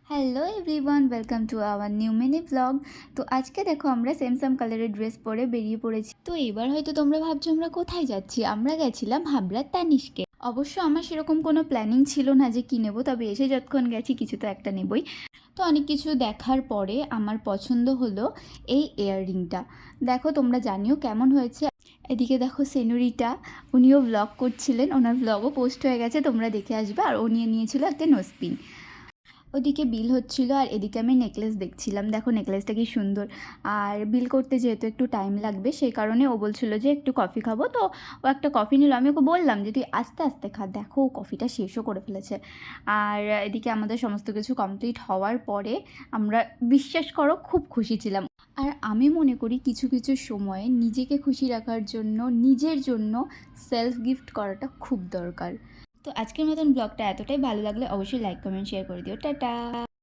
Hello everyone, welcome to our new mini blog. তো আজকে দেখো আমরা সেম কালারের ড্রেস পরে বেরিয়ে পড়েছি। তো এবার হয়তো তোমরা ভাবছো আমরা কোথায় যাচ্ছি। আমরা গেছিলাম হাবড়ার তানিষ্কে। অবশ্য আমার সেরকম কোনো প্ল্যানিং ছিল না যে কী নেবো, তবে এসে যতক্ষণ গেছি কিছু তো একটা নেবই। তো অনেক কিছু দেখার পরে আমার পছন্দ হলো এই ইয়াররিংটা। দেখো তোমরা জানিও কেমন হয়েছে। এদিকে দেখো সেনুরিটা, উনিও ব্লগ করছিলেন, ওনার ব্লগও পোস্ট হয়ে গেছে, তোমরা দেখে আসবে। আর ও নিয়েছিল একটা নোজপিন। ওদিকে বিল হচ্ছিল আর এদিকে আমি নেকলেস দেখছিলাম। দেখো নেকলেসটা কি সুন্দর। আর বিল করতে যেহেতু একটু টাইম লাগবে সেই কারণে ও বলছিল যে একটু কফি খাবো, তো ও একটা কফি নিল। আমি ওকে বললাম যে তুই আস্তে আস্তে খা। দেখো ও কফিটা শেষও করে ফেলেছে। আর এদিকে আমাদের সমস্ত কিছু কমপ্লিট হওয়ার পরে আমরা, বিশ্বাস করো, খুব খুশি ছিলাম। আর আমি মনে করি কিছু কিছু সময়ে নিজেকে খুশি রাখার জন্য, নিজের জন্য সেলফ গিফট করাটা খুব দরকার। তো আজকের মতন ব্লগটা এতটাই, ভালো লাগলে অবশ্যই লাইক কমেন্ট শেয়ার করে দিও। টাটা।